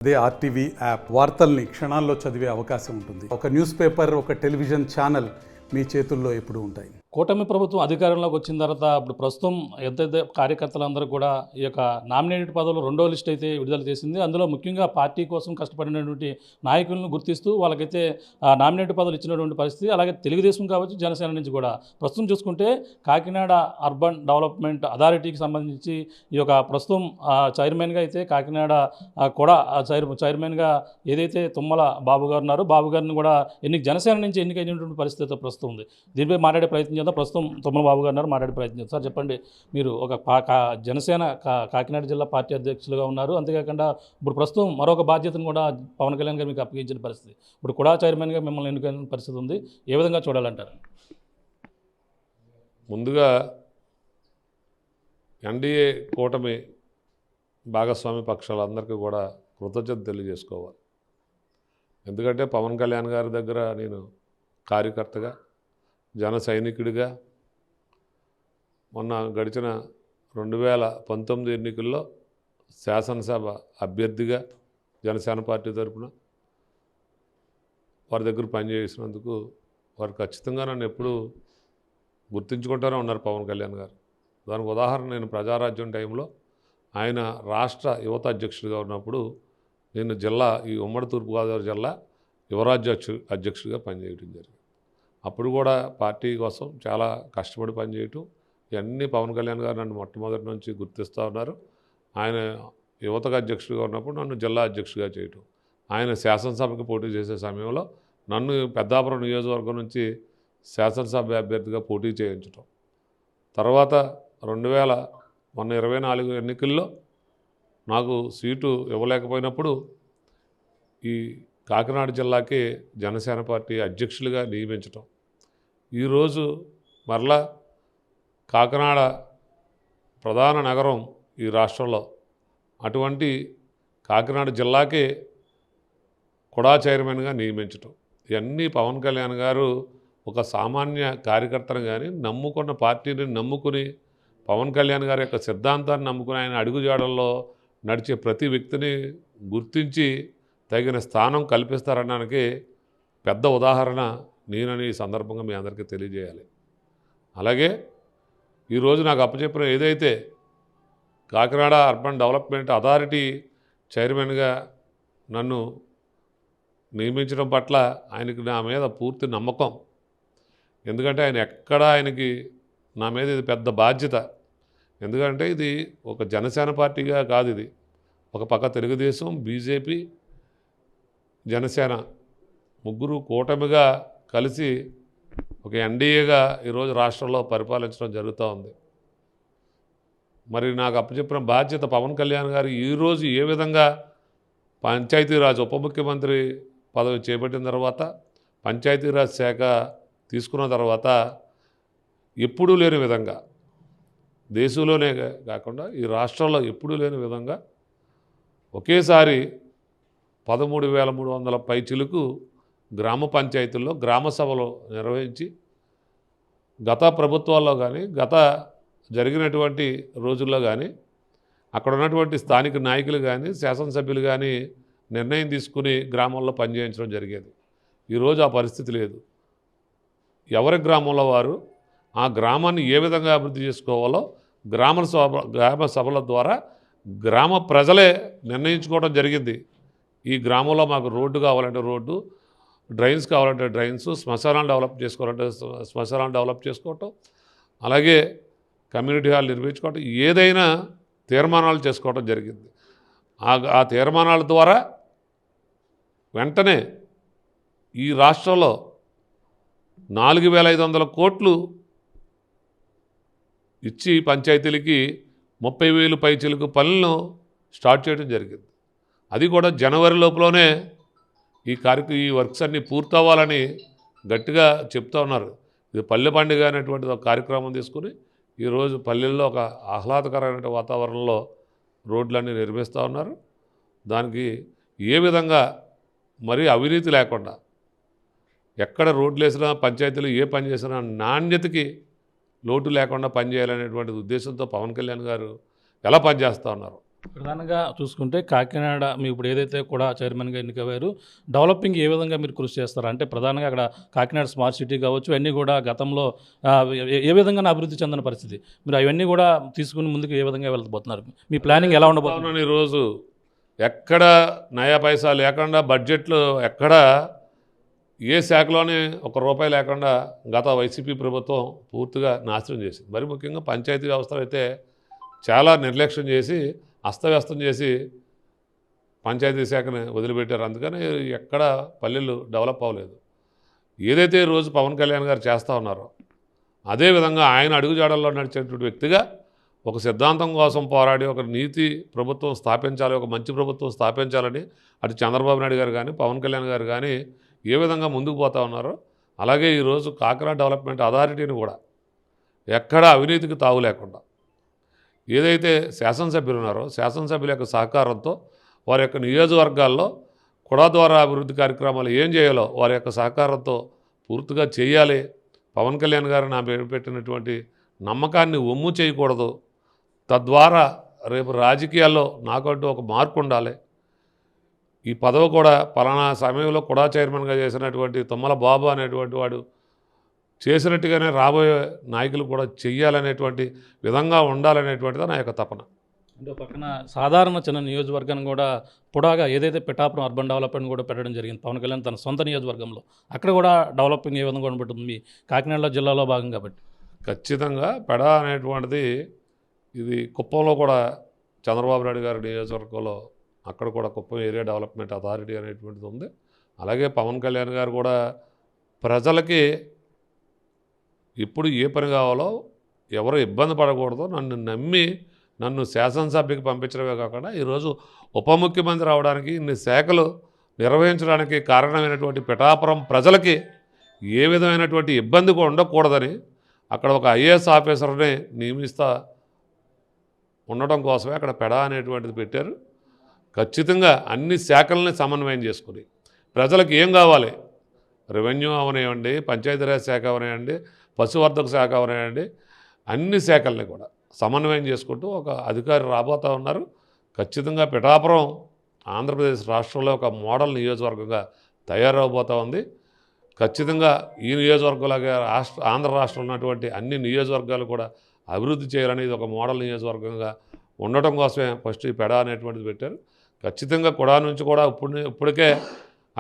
అదే RTV app వార్తల్ని క్షణాల్లో చదివే అవకాశం ఉంటుంది. ఒక న్యూస్ పేపర్, ఒక టెలివిజన్ ఛానల్ మీ చేతుల్లో ఎప్పుడూ ఉంటాయి. కూటమి ప్రభుత్వం అధికారంలోకి వచ్చిన తర్వాత ఇప్పుడు ప్రస్తుతం ఎంతైతే కార్యకర్తలందరూ కూడా ఈ యొక్క నామినేటెడ్ పదవులు రెండో లిస్ట్ అయితే విడుదల చేసింది. అందులో ముఖ్యంగా పార్టీ కోసం కష్టపడినటువంటి నాయకులను గుర్తిస్తూ వాళ్ళకైతే నామినేటెడ్ పదవులు ఇచ్చినటువంటి పరిస్థితి. అలాగే తెలుగుదేశం కావచ్చు, జనసేన నుంచి కూడా ప్రస్తుతం చూసుకుంటే కాకినాడ అర్బన్ డెవలప్మెంట్ అథారిటీకి సంబంధించి ఈ యొక్క ప్రస్తుతం చైర్మన్గా అయితే కాకినాడ కూడా చైర్మన్గా ఏదైతే తుమ్మల బాబు గారు ఉన్నారో బాబు గారిని కూడా జనసేన నుంచి ఎన్నికైనటువంటి పరిస్థితి ప్రస్తుతం ఉంది. దీనిపై మాట్లాడే ప్రయత్నం చేద్దాం. ప్రస్తుతం తుమ్మల బాబు గారు మాట్లాడే ప్రయత్నం చేద్దాం. సార్ చెప్పండి, మీరు ఒక జనసేన కాకినాడ జిల్లా పార్టీ అధ్యక్షులుగా ఉన్నారు. అంతేకాకుండా ఇప్పుడు ప్రస్తుతం మరొక బాధ్యతను కూడా పవన్ కళ్యాణ్ గారు మీకు అప్పగించిన పరిస్థితి. ఇప్పుడు కూడా చైర్మన్గా మిమ్మల్ని ఎన్నుకైన పరిస్థితి ఉంది. ఏ విధంగా చూడాలంటారు? ముందుగా ఎన్డీఏ కూటమి భాగస్వామి పక్షాలందరికీ కూడా కృతజ్ఞత తెలియజేసుకోవాలి. ఎందుకంటే పవన్ కళ్యాణ్ గారి దగ్గర నేను కార్యకర్తగా, జన సైనికుడిగా, మొన్న గడిచిన 2019 ఎన్నికల్లో శాసనసభ అభ్యర్థిగా జనసేన పార్టీ తరఫున వారి దగ్గర పనిచేసినందుకు వారు ఖచ్చితంగా నన్ను ఎప్పుడూ గుర్తించుకుంటూనే ఉన్నారు పవన్ కళ్యాణ్ గారు. దానికి ఉదాహరణ, నేను ప్రజారాజ్యం టైంలో ఆయన రాష్ట్ర యువత అధ్యక్షుడిగా ఉన్నప్పుడు నేను ఈ ఉమ్మడి తూర్పుగోదావరి జిల్లా యువరాజ్య అధ్యక్షుడిగా పనిచేయడం జరిగింది. అప్పుడు కూడా పార్టీ కోసం చాలా కష్టపడి పనిచేయటం, ఇవన్నీ పవన్ కళ్యాణ్ గారు నన్ను మొట్టమొదటి నుంచి గుర్తిస్తూ ఉన్నారు. ఆయన యువతకు అధ్యక్షుడిగా ఉన్నప్పుడు నన్ను జిల్లా అధ్యక్షుడిగా చేయటం, ఆయన శాసనసభకి పోటీ చేసే సమయంలో నన్ను పెద్దాపురం నియోజకవర్గం నుంచి శాసనసభ అభ్యర్థిగా పోటీ చేయించటం, తర్వాత 2024 ఎన్నికల్లో నాకు సీటు ఇవ్వలేకపోయినప్పుడు ఈ కాకినాడ జిల్లాకి జనసేన పార్టీ అధ్యక్షులుగా నియమించటం, ఈరోజు మరలా కాకినాడ ప్రధాన నగరం ఈ రాష్ట్రంలో, అటువంటి కాకినాడ జిల్లాకే కూడా చైర్మన్గా నియమించటం, ఇవన్నీ పవన్ కళ్యాణ్ గారు ఒక సామాన్య కార్యకర్తను కానీ నమ్ముకున్న పార్టీని నమ్ముకుని, పవన్ కళ్యాణ్ గారి యొక్క సిద్ధాంతాన్ని నమ్ముకుని ఆయన అడుగుజాడల్లో నడిచే ప్రతి వ్యక్తిని గుర్తించి తగిన స్థానం కల్పిస్తారనడానికి పెద్ద ఉదాహరణ నేనని ఈ సందర్భంగా మీ అందరికీ తెలియజేయాలి. అలాగే ఈరోజు నాకు అప్పచెప్పిన ఏదైతే కాకినాడ అర్బన్ డెవలప్మెంట్ అథారిటీ చైర్మన్గా నన్ను నియమించడం పట్ల ఆయనకి నా మీద పూర్తి నమ్మకం. ఎందుకంటే ఆయనకి నా మీద ఇది పెద్ద బాధ్యత. ఎందుకంటే ఇది ఒక జనసేన పార్టీగా కాదు, ఇది ఒక పక్క తెలుగుదేశం, బీజేపీ, జనసేన ముగ్గురు కూటమిగా కలిసి ఒక ఎన్డీఏగా ఈరోజు రాష్ట్రంలో పరిపాలించడం జరుగుతూ ఉంది. మరి నాకు అప్పచెప్పిన బాధ్యత పవన్ కళ్యాణ్ గారు ఈరోజు ఏ విధంగా పంచాయతీరాజ్ ఉప ముఖ్యమంత్రి పదవి చేపట్టిన తర్వాత, పంచాయతీరాజ్ శాఖ తీసుకున్న తర్వాత ఎప్పుడూ లేని విధంగా, దేశంలోనే కాకుండా ఈ రాష్ట్రంలో ఎప్పుడూ లేని విధంగా ఒకేసారి 13,300 పైచిలుకు గ్రామ పంచాయతీల్లో గ్రామ సభలు నిర్వహించి, గత ప్రభుత్వాల్లో కానీ గత జరిగినటువంటి రోజుల్లో కానీ అక్కడ ఉన్నటువంటి స్థానిక నాయకులు కానీ శాసనసభ్యులు కానీ నిర్ణయం తీసుకుని గ్రామంలో పనిచేయించడం జరిగేది. ఈరోజు ఆ పరిస్థితి లేదు. ఎవరి గ్రామంలో వారు ఆ గ్రామాన్ని ఏ విధంగా అభివృద్ధి చేసుకోవాలో గ్రామ సభల ద్వారా గ్రామ ప్రజలే నిర్ణయించుకోవడం జరిగింది. ఈ గ్రామంలో మాకు రోడ్డు కావాలంటే రోడ్డు, డ్రైన్స్ కావాలంటే డ్రైన్స్, శ్మశానాలు డెవలప్ చేసుకోవాలంటే శ్మశానాలు డెవలప్ చేసుకోవటం, అలాగే కమ్యూనిటీ హాల్ నిర్మించుకోవటం, ఏదైనా తీర్మానాలు చేసుకోవడం జరిగింది. ఆ తీర్మానాల ద్వారా వెంటనే ఈ రాష్ట్రంలో 4,500 కోట్లు ఇచ్చి పంచాయతీలకి 30,000 పైచిలకు పనులను స్టార్ట్ చేయడం జరిగింది. అది కూడా జనవరి లోపలనే ఈ వర్క్స్ అన్నీ పూర్తవ్వాలని గట్టిగా చెప్తూ ఉన్నారు. ఇది పల్లె పండుగ అనేటువంటిది ఒక కార్యక్రమం తీసుకుని ఈరోజు పల్లెల్లో ఒక ఆహ్లాదకరమైన వాతావరణంలో రోడ్లన్నీ నిర్మిస్తూ ఉన్నారు. దానికి ఏ విధంగా మరీ అవినీతి లేకుండా, ఎక్కడ రోడ్లు వేసినా పంచాయతీలు ఏ పని చేసినా నాణ్యతకి లోటు లేకుండా పనిచేయాలనేటువంటి ఉద్దేశంతో పవన్ కళ్యాణ్ గారు ఎలా పనిచేస్తూ ఉన్నారు. ప్రధానంగా చూసుకుంటే కాకినాడ మీ ఇప్పుడు ఏదైతే కూడా చైర్మన్గా ఎన్నికయ్యారు, డెవలపింగ్ ఏ విధంగా మీరు కృషి చేస్తారు? అంటే ప్రధానంగా అక్కడ కాకినాడ స్మార్ట్ సిటీ కావచ్చు, అన్నీ కూడా గతంలో ఏ విధంగా అభివృద్ధి చెందిన పరిస్థితి. మీరు అవన్నీ కూడా తీసుకుని ముందుకు ఏ విధంగా వెళ్ళబోతున్నారు? మీ ప్లానింగ్ ఎలా ఉండబోతుంది? అవునని ఈరోజు ఎక్కడ నయా పైసా లేకుండా బడ్జెట్లో ఎక్కడ ఏ శాఖలోనే ఒక రూపాయి లేకుండా గత వైసీపీ ప్రభుత్వం పూర్తిగా నాశనం చేసింది. మరి ముఖ్యంగా పంచాయతీ వ్యవస్థలు అయితే చాలా నిర్లక్ష్యం చేసి అస్తవ్యస్తం చేసి పంచాయతీ శాఖని వదిలిపెట్టారు. అందుకని ఎక్కడ పల్లెలు డెవలప్ అవ్వలేదు. ఏదైతే రోజు పవన్ కళ్యాణ్ గారు చేస్తూ ఉన్నారో అదేవిధంగా ఆయన అడుగుజాడల్లో నడిచేటువంటి వ్యక్తిగా ఒక సిద్ధాంతం కోసం పోరాడి ఒక నీతి ప్రభుత్వం స్థాపించాలి, ఒక మంచి ప్రభుత్వం స్థాపించాలని అటు చంద్రబాబు నాయుడు గారు కానీ పవన్ కళ్యాణ్ గారు కానీ ఏ విధంగా ముందుకు పోతా ఉన్నారో అలాగే ఈరోజు కాకినాడ డెవలప్మెంట్ అథారిటీని కూడా ఎక్కడ అవినీతికి తావు లేకుండా ఏదైతే శాసనసభ్యులు ఉన్నారో శాసనసభ్యుల యొక్క సహకారంతో వారి యొక్క నియోజకవర్గాల్లో కుడా ద్వారా అభివృద్ధి కార్యక్రమాలు ఏం చేయాలో వారి యొక్క సహకారంతో పూర్తిగా చేయాలి. పవన్ కళ్యాణ్ గారు నా పేరు పెట్టినటువంటి నమ్మకాన్ని ఒమ్ము చేయకూడదు. తద్వారా రేపు రాజకీయాల్లో నాకంటూ ఒక మార్పు ఉండాలి. ఈ పదవి కూడా పలానా సమయంలో కుడా చైర్మన్గా చేసినటువంటి తుమ్మల బాబు అనేటువంటి వాడు చేసినట్టుగానే రాబోయే నాయకులు కూడా చెయ్యాలనేటువంటి విధంగా ఉండాలనేటువంటిది నా యొక్క తపన. అంటే పక్కన సాధారణ చిన్న నియోజకవర్గాన్ని కూడా పొడాగా ఏదైతే పిఠాపురం అర్బన్ డెవలప్మెంట్ కూడా పెట్టడం జరిగింది పవన్ కళ్యాణ్ తన సొంత నియోజకవర్గంలో, అక్కడ కూడా డెవలపింగ్ ఏ విధంగా ఉండబడుతుంది మీ కాకినాడ జిల్లాలో భాగం కాబట్టి? ఖచ్చితంగా పెడా అనేటువంటిది ఇది కుప్పంలో కూడా చంద్రబాబు నాయుడు గారి నియోజకవర్గంలో అక్కడ కూడా కుప్పం ఏరియా డెవలప్మెంట్ అథారిటీ అనేటువంటిది ఉంది. అలాగే పవన్ కళ్యాణ్ గారు కూడా ప్రజలకి ఇప్పుడు ఏ పని కావాలో ఎవరు ఇబ్బంది పడకూడదు నన్ను నమ్మి నన్ను శాసనసభ్యకి పంపించడమే కాకుండా ఈరోజు ఉప ముఖ్యమంత్రి అవడానికి ఇన్ని శాఖలు నిర్వహించడానికి కారణమైనటువంటి పిఠాపురం ప్రజలకి ఏ విధమైనటువంటి ఇబ్బంది కూడా ఉండకూడదని అక్కడ ఒక ఐఏఎస్ ఆఫీసర్ని నియమిస్తా ఉండటం కోసమే అక్కడ పెడా అనేటువంటిది పెట్టారు. ఖచ్చితంగా అన్ని శాఖల్ని సమన్వయం చేసుకుని ప్రజలకు ఏం కావాలి, రెవెన్యూ అవనివ్వండి, పంచాయతీరాజ్ శాఖ అవనివ్వండి, పశువర్ధక శాఖ అవనివ్వండి, అన్ని శాఖల్ని కూడా సమన్వయం చేసుకుంటూ ఒక అధికారి రాబోతూ ఉన్నారు. ఖచ్చితంగా పిఠాపురం ఆంధ్రప్రదేశ్ రాష్ట్రంలో ఒక మోడల్ నియోజకవర్గంగా తయారవబోతూ ఉంది. ఖచ్చితంగా ఈ నియోజకవర్గంలాగా ఆంధ్ర రాష్ట్రంలో ఉన్నటువంటి అన్ని నియోజకవర్గాలు కూడా అభివృద్ధి చేయాలనేది ఒక మోడల్ నియోజకవర్గంగా ఉండటం కోసమే ఫస్ట్ ఈ పెడా అనేటువంటిది పెట్టారు. ఖచ్చితంగా కుడా నుంచి కూడా ఇప్పటికే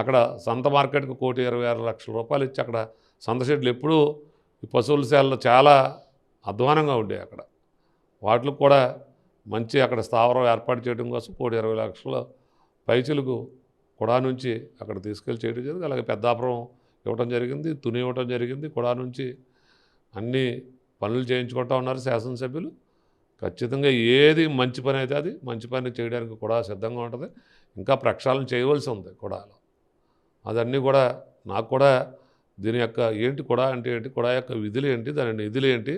అక్కడ సంత మార్కెట్కి 1,26,00,000 రూపాయలు ఇచ్చి అక్కడ సంత షెడ్లు ఎప్పుడూ ఈ పశువుల శాలలో చాలా అధ్వానంగా ఉండేవి. అక్కడ వాటికి కూడా మంచి అక్కడ స్థావరం ఏర్పాటు చేయడం కోసం 1,20,00,000 పైచులకు కుడా నుంచి అక్కడ తీసుకెళ్ళి చేయడం జరిగింది. అలాగే పెద్దాపురం ఇవ్వటం జరిగింది, తుని ఇవ్వటం జరిగింది. కుడా నుంచి అన్ని పనులు చేయించుకుంటూ ఉన్నారు శాసనసభ్యులు. ఖచ్చితంగా ఏది మంచి పని అయితే అది మంచి పని చేయడానికి కూడా సిద్ధంగా ఉంటుంది. ఇంకా ప్రక్షాళన చేయవలసి ఉంది కుడాలో. అదన్నీ కూడా నాకు కూడా దీని యొక్క ఏంటి కుడా అంటే ఏంటి, కుడా యొక్క విధులు ఏంటి, దాని నిధులు ఏంటి,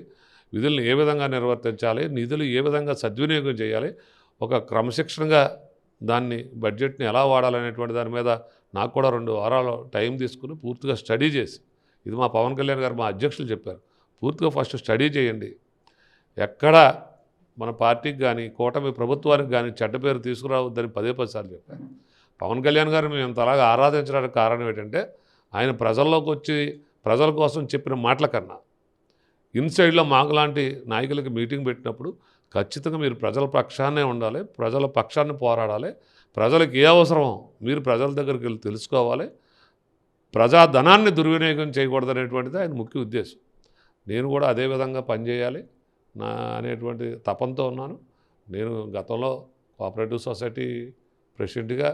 విధులను ఏ విధంగా నిర్వర్తించాలి, నిధులు ఏ విధంగా సద్వినియోగం చేయాలి, ఒక క్రమశిక్షణగా దాన్ని బడ్జెట్ని ఎలా వాడాలనేటువంటి దాని మీద నాకు కూడా 2 వారాలు టైం తీసుకుని పూర్తిగా స్టడీ చేసి, ఇది మా పవన్ కళ్యాణ్ గారు మా అధ్యక్షులు చెప్పారు, పూర్తిగా ఫస్ట్ స్టడీ చేయండి. ఎక్కడ మన పార్టీకి కానీ కూటమి ప్రభుత్వానికి కానీ చెడ్డ పేరు తీసుకురావద్దని 10 సార్లు చెప్పారు. పవన్ కళ్యాణ్ గారు మేము ఇంతలాగా ఆరాధించడానికి కారణం ఏంటంటే ఆయన ప్రజల్లోకి వచ్చి ప్రజల కోసం చెప్పిన మాటల కన్నా ఇన్సైడ్లో మాకులాంటి నాయకులకి మీటింగ్ పెట్టినప్పుడు ఖచ్చితంగా మీరు ప్రజల పక్షాన్నే ఉండాలి, ప్రజల పక్షాన్ని పోరాడాలి, ప్రజలకు ఏ అవసరమో మీరు ప్రజల దగ్గరికి వెళ్ళి తెలుసుకోవాలి, ప్రజాధనాన్ని దుర్వినియోగం చేయకూడదనేటువంటిది ఆయన ముఖ్య ఉద్దేశం. నేను కూడా అదే విధంగా పనిచేయాలి అనేటువంటి తపంతో ఉన్నాను. నేను గతంలో కోఆపరేటివ్ సొసైటీ ప్రెసిడెంట్గా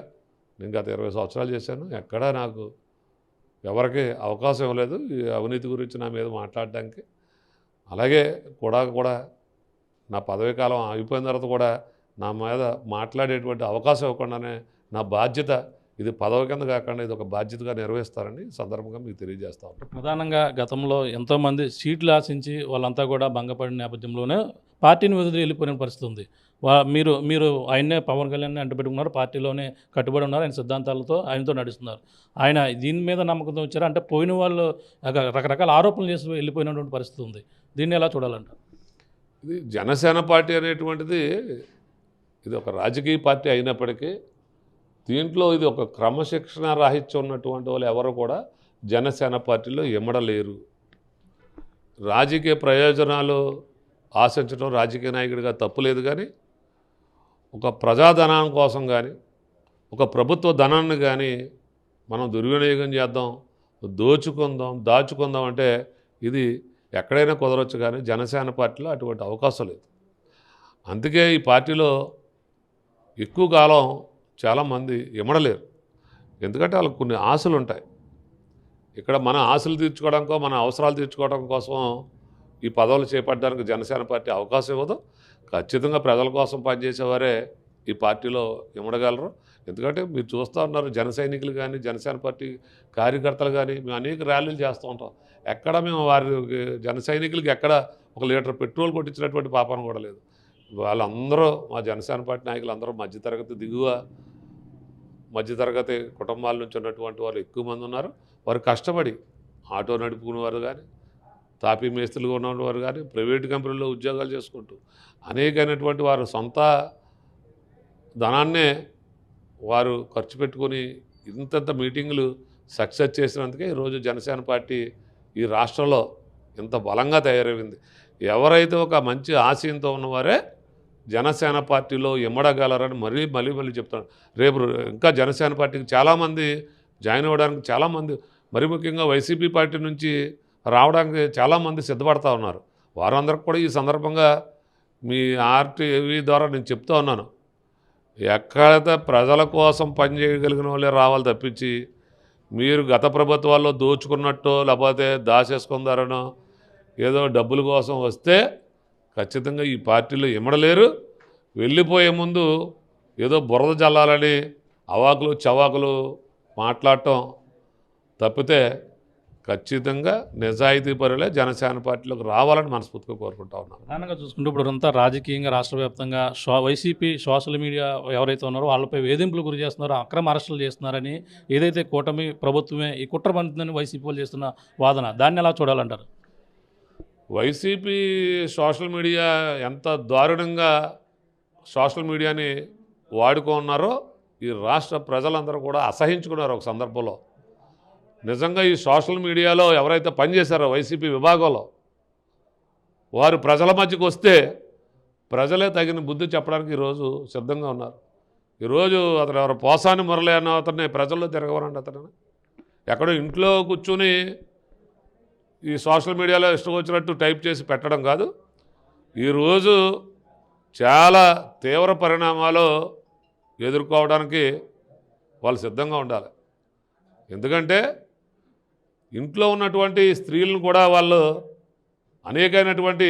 నేను గత 20 సంవత్సరాలు చేశాను. ఎక్కడా నాకు ఎవరికి అవకాశం ఇవ్వలేదు ఈ అవినీతి గురించి నా మీద మాట్లాడడానికి. అలాగే కూడా నా పదవీ కాలం అయిపోయిన తర్వాత కూడా నా మీద మాట్లాడేటువంటి అవకాశం ఇవ్వకుండానే నా బాధ్యత ఇది పదవి కింద కాకుండా ఇది ఒక బాధ్యతగా నిర్వహిస్తారని సందర్భంగా మీకు తెలియజేస్తా ఉంటాను. ప్రధానంగా గతంలో ఎంతోమంది సీట్లు ఆశించి వాళ్ళంతా కూడా భంగపడిన నేపథ్యంలోనే పార్టీని వదిలి వెళ్ళిపోయిన పరిస్థితి ఉంది. మీరు ఆయన్నే పవన్ కళ్యాణ్ని అంటపెట్టుకున్నారు, పార్టీలోనే కట్టుబడి ఉన్నారు, ఆయన సిద్ధాంతాలతో ఆయనతో నడుస్తున్నారు. ఆయన దీని మీద నమ్మకంతో వచ్చారు అంటే పోయిన వాళ్ళు రకరకాల ఆరోపణలు చేసి వెళ్ళిపోయినటువంటి పరిస్థితి ఉంది. దీన్ని ఎలా చూడాలంట? ఇది జనసేన పార్టీ అనేటువంటిది ఇది ఒక రాజకీయ పార్టీ అయినప్పటికీ దీంట్లో ఇది ఒక క్రమశిక్షణ రాహిత్యం ఉన్నటువంటి వాళ్ళు ఎవరు కూడా జనసేన పార్టీలో ఇమడలేరు. రాజకీయ ప్రయోజనాలు ఆశించడం రాజకీయ నాయకుడిగా తప్పులేదు, కానీ ఒక ప్రజాధనం కోసం కానీ ఒక ప్రభుత్వ ధనాన్ని కానీ మనం దుర్వినియోగం చేద్దాం, దాచుకుందాం అంటే ఇది ఎక్కడైనా కుదరవచ్చు, కానీ జనసేన పార్టీలో అటువంటి అవకాశం లేదు. అందుకే ఈ పార్టీలో ఎక్కువ కాలం చాలామంది ఇమడలేరు. ఎందుకంటే వాళ్ళకు కొన్ని ఆశలు ఉంటాయి. ఇక్కడ మన ఆశలు తీర్చుకోవడానికో మన అవసరాలు తీర్చుకోవడం కోసం ఈ పదవులు చేపట్టడానికి జనసేన పార్టీ అవకాశం ఇవ్వదు. ఖచ్చితంగా ప్రజల కోసం పనిచేసేవారే ఈ పార్టీలో ఇమడగలరు. ఎందుకంటే మీరు చూస్తూ ఉన్నారు, జన సైనికులు కానీ జనసేన పార్టీ కార్యకర్తలు కానీ మేము అనేక ర్యాలీలు చేస్తూ ఉంటాం. ఎక్కడ మేము వారికి జన సైనికులకి ఎక్కడ 1 లీటర్ పెట్రోల్ కొట్టించినటువంటి పాపన కూడా లేదు. వాళ్ళందరూ మా జనసేన పార్టీ నాయకులు అందరూ మధ్యతరగతి దిగువ మధ్యతరగతి కుటుంబాల నుంచి ఉన్నటువంటి వారు ఎక్కువ మంది ఉన్నారు. వారు కష్టపడి ఆటో నడుపుకునేవారు కానీ తాపీ మేస్త్రులుగా ఉన్నవారు కానీ ప్రైవేట్ కంపెనీల్లో ఉద్యోగాలు చేసుకుంటూ అనేకమైనటువంటి వారు సొంత ధనాన్నే వారు ఖర్చు పెట్టుకొని ఇంతంత మీటింగులు సక్సెస్ చేసినందుకే ఈరోజు జనసేన పార్టీ ఈ రాష్ట్రంలో ఇంత బలంగా తయారైంది. ఎవరైతే ఒక మంచి ఆశయంతో ఉన్నవారే జనసేన పార్టీలో ఇమ్మడగలరని మళ్ళీ చెప్తాను. రేపు ఇంకా జనసేన పార్టీకి చాలామంది జాయిన్ అవ్వడానికి చాలామంది, మరి ముఖ్యంగా వైసీపీ పార్టీ నుంచి రావడానికి చాలామంది సిద్ధపడతా ఉన్నారు. వారందరికి కూడా ఈ సందర్భంగా మీ ఆర్టీవీ ద్వారా నేను చెప్తా ఉన్నాను, ఎక్కడైతే ప్రజల కోసం పనిచేయగలిగిన వాళ్ళే రావాలి తప్పించి మీరు గత ప్రభుత్వాల్లో దోచుకున్నట్టో లేకపోతే దాచేసుకుందారనో ఏదో డబ్బుల కోసం వస్తే ఖచ్చితంగా ఈ పార్టీలో ఇమడలేరు. వెళ్ళిపోయే ముందు ఏదో బురద జల్లాలని అవాకులు చవాకులు మాట్లాడటం తప్పితే ఖచ్చితంగా నిజాయితీ పరులే జనసేన పార్టీలోకి రావాలని మనస్ఫూర్తిగా కోరుకుంటా ఉన్నాను. ప్రధానంగా చూసుకుంటే ఇప్పుడు అంతా రాజకీయంగా రాష్ట్ర వ్యాప్తంగా వైసీపీ సోషల్ మీడియా ఎవరైతే ఉన్నారో వాళ్ళపై వేధింపులు గురి చేస్తున్నారో, అక్రమ అరెస్టులు చేస్తున్నారని ఏదైతే కూటమి ప్రభుత్వమే ఈ కుట్ర పండుతుందని వైసీపీ వాళ్ళు చేస్తున్న వాదన, దాన్ని ఎలా చూడాలంటారు? వైసీపీ సోషల్ మీడియా ఎంత దారుణంగా సోషల్ మీడియాని వాడుకున్నారో ఈ రాష్ట్ర ప్రజలందరూ కూడా అసహించుకున్నారు. ఒక సందర్భంలో నిజంగా ఈ సోషల్ మీడియాలో ఎవరైతే పనిచేశారో వైసీపీ విభాగంలో వారు ప్రజల మధ్యకు వస్తే ప్రజలే తగిన బుద్ధి చెప్పడానికి ఈరోజు సిద్ధంగా ఉన్నారు. ఈరోజు అతను ఎవరు పోసాని మురళి అన్న అతన్ని ప్రజల్లో తిరగవరండి. అతను ఎక్కడో ఇంట్లో కూర్చుని ఈ సోషల్ మీడియాలో ఇష్టం వచ్చినట్టు టైప్ చేసి పెట్టడం కాదు. ఈరోజు చాలా తీవ్ర పరిణామాలు ఎదుర్కోవడానికి వాళ్ళు సిద్ధంగా ఉండాలి. ఎందుకంటే ఇంట్లో ఉన్నటువంటి స్త్రీలను కూడా వాళ్ళు అనేకమైనటువంటి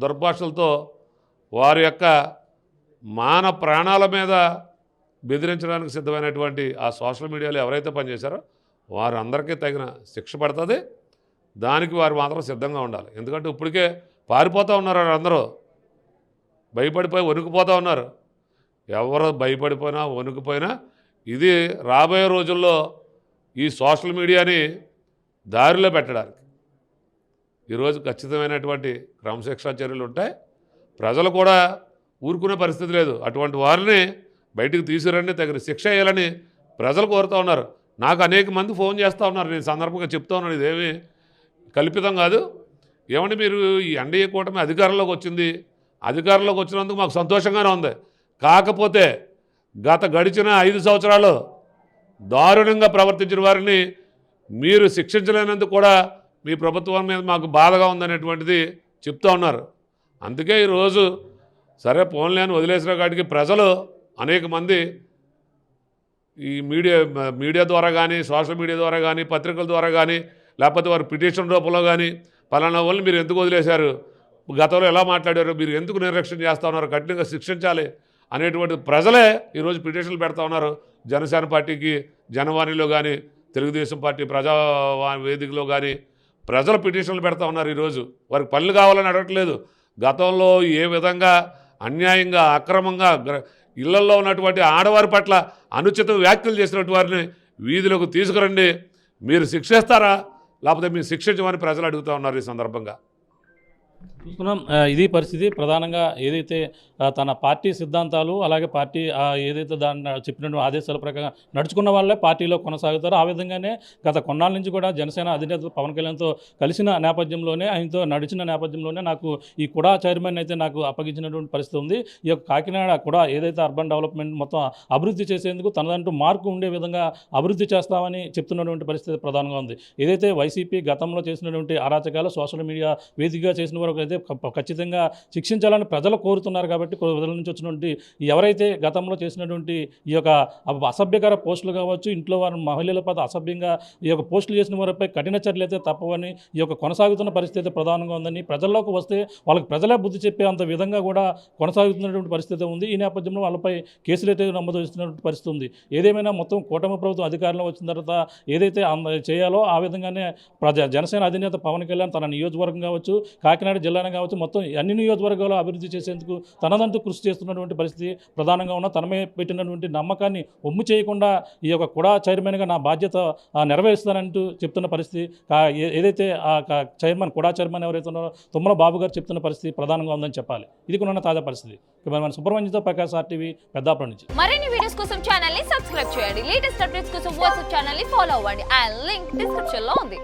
దుర్భాషలతో వారి యొక్క మాన ప్రాణాల మీద బెదిరించడానికి సిద్ధమైనటువంటి ఆ సోషల్ మీడియాలో ఎవరైతే పనిచేశారో వారందరికీ తగిన శిక్ష పడుతుంది. దానికి వారు మాత్రం సిద్ధంగా ఉండాలి. ఎందుకంటే ఇప్పటికే పారిపోతూ ఉన్నారు, అందరూ భయపడిపోయి వణుకుపోతూ ఉన్నారు. ఎవరు భయపడిపోయినా వణుకుపోయినా ఇది రాబోయే రోజుల్లో ఈ సోషల్ మీడియాని దారిలో పెట్టడానికి ఈరోజు ఖచ్చితమైనటువంటి క్రమశిక్షణ చర్యలు ఉంటాయి. ప్రజలు కూడా ఊరుకునే పరిస్థితి లేదు. అటువంటి వారిని బయటికి తీసుకురండి, తగిన శిక్ష వేయాలని ప్రజలు కోరుతూ ఉన్నారు. నాకు అనేక మంది ఫోన్ చేస్తూ ఉన్నారు. నేను సందర్భంగా చెప్తా ఉన్నాను, ఇదేమీ కల్పితం కాదు. ఏమంటే మీరు ఈ ఎన్డీఏ కూటమి అధికారంలోకి వచ్చింది, అధికారంలోకి వచ్చినందుకు మాకు సంతోషంగానే ఉంది. కాకపోతే గడిచిన 5 సంవత్సరాలు దారుణంగా ప్రవర్తించిన వారిని మీరు శిక్షించలేనందుకు కూడా మీ ప్రభుత్వం మీద మాకు బాధగా ఉందనేటువంటిది చెప్తూ ఉన్నారు. అందుకే ఈరోజు సరే ఫోన్లే అని వదిలేసిన కాడికి ప్రజలు అనేక మంది ఈ మీడియా ద్వారా కానీ సోషల్ మీడియా ద్వారా కానీ పత్రికల ద్వారా కానీ లేకపోతే వారు పిటిషన్ రూపంలో కానీ పలానా వాళ్ళని మీరు ఎందుకు వదిలేశారు, గతంలో ఎలా మాట్లాడారు, మీరు ఎందుకు నిర్లక్ష్యం చేస్తూ ఉన్నారు, కఠినంగా శిక్షించాలి అనేటువంటి ప్రజలే ఈరోజు పిటిషన్లు పెడతా ఉన్నారు. జనసేన పార్టీకి జనవాణిలో కానీ తెలుగుదేశం పార్టీ ప్రజా వేదికలో కానీ ప్రజలు పిటిషన్లు పెడతా ఉన్నారు. ఈరోజు వారికి పనులు కావాలని అడగట్లేదు. గతంలో ఏ విధంగా అన్యాయంగా అక్రమంగా ఇళ్లల్లో ఉన్నటువంటి ఆడవారి పట్ల అనుచిత వ్యాఖ్యలు చేసినటువంటి వారిని వీధిలోకి తీసుకురండి, మీరు శిక్షిస్తారా లేకపోతే మీరు శిక్షించమని ప్రజలు అడుగుతూ ఉన్నారు ఈ సందర్భంగా. చూస్తున్నాం. ఇది పరిస్థితి ప్రధానంగా ఏదైతే తన పార్టీ సిద్ధాంతాలు అలాగే పార్టీ ఏదైతే దాన్ని చెప్పిన ఆదేశాల ప్రకారం నడుచుకున్న వాళ్ళే పార్టీలో కొనసాగుతారో ఆ విధంగానే గత కొన్నాళ్ళ నుంచి కూడా జనసేన అధినేత పవన్ కళ్యాణ్తో కలిసిన నేపథ్యంలోనే ఆయనతో నడిచిన నేపథ్యంలోనే నాకు ఈ కుడా చైర్మన్ అయితే నాకు అప్పగించినటువంటి పరిస్థితి ఉంది. ఈ యొక్క కాకినాడ కూడా ఏదైతే అర్బన్ డెవలప్మెంట్ మొత్తం అభివృద్ధి చేసేందుకు తనదంటూ మార్కు ఉండే విధంగా అభివృద్ధి చేస్తామని చెప్తున్నటువంటి పరిస్థితి ప్రధానంగా ఉంది. ఏదైతే వైసీపీ గతంలో చేసినటువంటి అరాచకాలు సోషల్ మీడియా వేదికగా చేసిన వరకు అయితే ఖచ్చితంగా శిక్షించాలని ప్రజలు కోరుతున్నారు. కాబట్టి ప్రజల నుంచి వచ్చినటువంటి ఎవరైతే గతంలో చేసినటువంటి ఈ యొక్క అసభ్యకర పోస్టులు కావచ్చు, ఇంట్లో వారి మహిళల పట్ల అసభ్యంగా ఈ యొక్క పోస్టులు చేసిన వారిపై కఠిన చర్యలు అయితే తప్పవని, ఈ యొక్క కొనసాగుతున్న పరిస్థితి ప్రధానంగా ఉందని, ప్రజల్లోకి వస్తే వాళ్ళకి ప్రజలే బుద్ధి చెప్పే అంత విధంగా కూడా కొనసాగుతున్నటువంటి పరిస్థితి ఉంది. ఈ నేపథ్యంలో వాళ్ళపై కేసులు అయితే నమోదు చేస్తున్నటువంటి పరిస్థితి ఉంది. ఏదేమైనా మొత్తం కూటమి ప్రభుత్వం అధికారంలో వచ్చిన తర్వాత ఏదైతే చేయాలో ఆ విధంగానే జనసేన అధినేత పవన్ కళ్యాణ్ తన నియోజకవర్గం కావచ్చు, కాకినాడ జిల్లానే కావచ్చు, మొత్తం అన్ని నియోజకవర్గాలు అభివృద్ధి చేసేందుకు తనదంటూ కృషి చేస్తున్నటువంటి పరిస్థితి ప్రధానంగా ఉన్న తనమే పెట్టినటువంటి నమ్మకాన్ని ఒమ్ము చేయకుండా ఈ యొక్క కుడా చైర్మన్గా నా బాధ్యత నెరవేరుస్తానంటూ చెప్తున్న పరిస్థితి ఏదైతే చైర్మన్ కుడా చైర్మన్ ఎవరైతే ఉన్నారో తుమ్మల బాబు గారు చెప్తున్న పరిస్థితి ప్రధానంగా ఉందని చెప్పాలి. ఇది కూడా ఉన్న తాజా పరిస్థితి. మన సుబ్రహ్మణ్యంతో ప్రకాశ్ RTV పెద్దాపురం నుంచి. మరిన్ని వీడియోస్ కోసం ఛానల్ ని సబ్స్క్రైబ్ చేయండి. లేటెస్ట్ అప్డేట్స్ కోసం వాట్సాప్ ఛానల్ ని ఫాలో అవ్వండి. ఆ లింక్ డిస్క్రిప్షన్ లో ఉంది.